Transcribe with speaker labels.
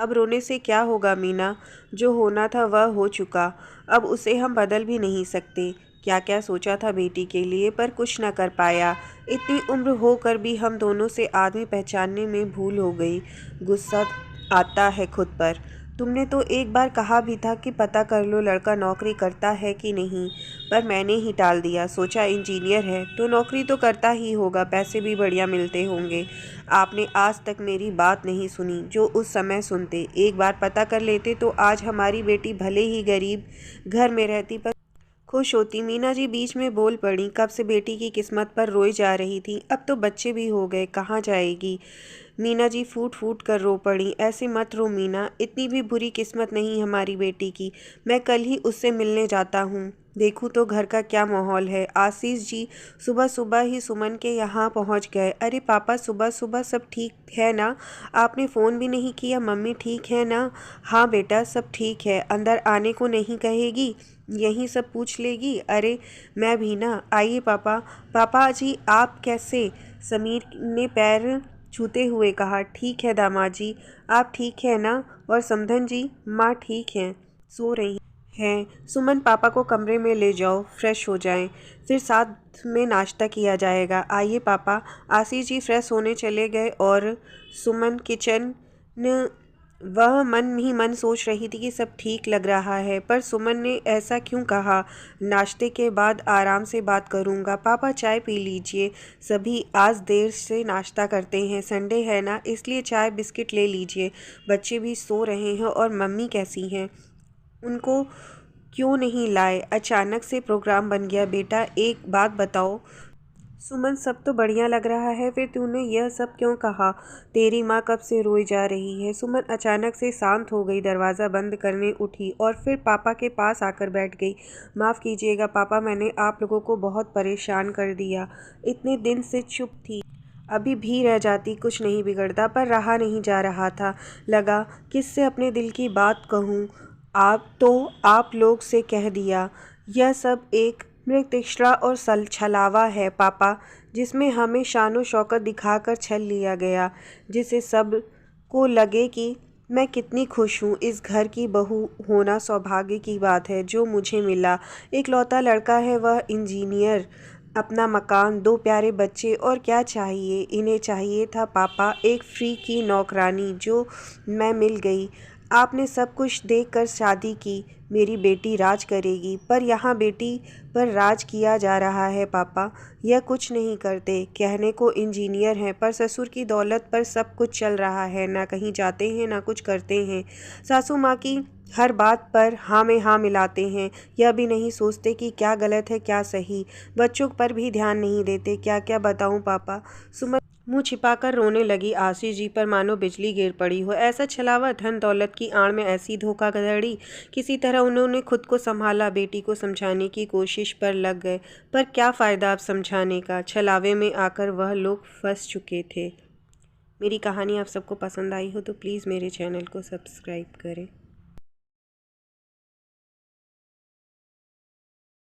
Speaker 1: अब रोने से क्या होगा मीना, जो होना था वह हो चुका। अब उसे हम बदल भी नहीं सकते। क्या क्या सोचा था बेटी के लिए, पर कुछ न कर पाया। इतनी उम्र होकर भी हम दोनों से आदमी पहचानने में भूल हो गई। गुस्सा आता है खुद पर। तुमने तो एक बार कहा भी था कि पता कर लो लड़का नौकरी करता है कि नहीं, पर मैंने ही टाल दिया। सोचा इंजीनियर है तो नौकरी तो करता ही होगा, पैसे भी बढ़िया मिलते होंगे। आपने आज तक मेरी बात नहीं सुनी, जो उस समय सुनते। एक बार पता कर लेते तो आज हमारी बेटी भले ही गरीब घर में रहती पर खुश होती। मीना जी बीच में बोल पड़ी। कब से बेटी की किस्मत पर रोई जा रही थी, अब तो बच्चे भी हो गए, कहाँ जाएगी। मीना जी फूट फूट कर रो पड़ी। ऐसे मत रो मीना, इतनी भी बुरी किस्मत नहीं हमारी बेटी की। मैं कल ही उससे मिलने जाता हूँ। देखूँ तो घर का क्या माहौल है। आशीष जी सुबह सुबह ही सुमन के यहाँ पहुँच गए। अरे पापा, सुबह सुबह सब ठीक है ना? आपने फ़ोन भी नहीं किया। मम्मी ठीक है ना? हाँ बेटा, सब ठीक है। अंदर आने को नहीं कहेगी, यही सब पूछ लेगी। अरे मैं भी ना। आइए पापा। पापा जी आप कैसे? समीर ने पैर छूते हुए कहा। ठीक है दामाद जी, आप ठीक है ना? और समधन जी? माँ ठीक हैं, सो रही हैं। सुमन पापा को कमरे में ले जाओ, फ्रेश हो जाएं, फिर साथ में नाश्ता किया जाएगा। आइए पापा। आशीष जी फ्रेश होने चले गए और सुमन किचन वह मन ही मन सोच रही थी कि सब ठीक लग रहा है, पर सुमन ने ऐसा क्यों कहा। नाश्ते के बाद आराम से बात करूंगा। पापा चाय पी लीजिए, सभी आज देर से नाश्ता करते हैं, संडे है ना, इसलिए चाय बिस्किट ले लीजिए। बच्चे भी सो रहे हैं। और मम्मी कैसी हैं? उनको क्यों नहीं लाए? अचानक से प्रोग्राम बन गया। बेटा एक बात बताओ सुमन, सब तो बढ़िया लग रहा है, फिर तूने यह सब क्यों कहा? तेरी माँ कब से रोई जा रही है। सुमन अचानक से शांत हो गई, दरवाज़ा बंद करने उठी और फिर पापा के पास आकर बैठ गई। माफ़ कीजिएगा पापा, मैंने आप लोगों को बहुत परेशान कर दिया। इतने दिन से चुप थी, अभी भी रह जाती, कुछ नहीं बिगड़ता, पर रहा नहीं जा रहा था। लगा किससे अपने दिल की बात कहूँ। आप लोग से कह दिया। यह सब एक मृगतृष्णा और छलावा है पापा, जिसमें हमें शानो शौकत दिखाकर छल लिया गया, जिससे सब को लगे कि मैं कितनी खुश हूँ। इस घर की बहू होना सौभाग्य की बात है जो मुझे मिला। इकलौता लड़का है, वह इंजीनियर, अपना मकान, दो प्यारे बच्चे, और क्या चाहिए इन्हें। चाहिए था पापा एक फ्री की नौकरानी, जो मैं मिल गई। आपने सब कुछ देखकर शादी की। मेरी बेटी राज करेगी, पर यहाँ बेटी पर राज किया जा रहा है पापा। यह कुछ नहीं करते, कहने को इंजीनियर हैं, पर ससुर की दौलत पर सब कुछ चल रहा है। ना कहीं जाते हैं ना कुछ करते हैं। सासू माँ की हर बात पर हाँ में हाँ मिलाते हैं। यह भी नहीं सोचते कि क्या गलत है क्या सही। बच्चों पर भी ध्यान नहीं देते। क्या क्या बताऊँ पापा। सुमन मुंह छिपाकर रोने लगी। आशीष जी पर मानो बिजली गिर पड़ी हो। ऐसा छलावा, धन दौलत की आड़ में ऐसी धोखाधड़ी। किसी तरह उन्होंने खुद को संभाला, बेटी को समझाने की कोशिश पर लग गए, पर क्या फ़ायदा अब समझाने का। छलावे में आकर वह लोग फंस चुके थे। मेरी कहानी आप सबको पसंद आई हो तो प्लीज़ मेरे चैनल को सब्सक्राइब करें।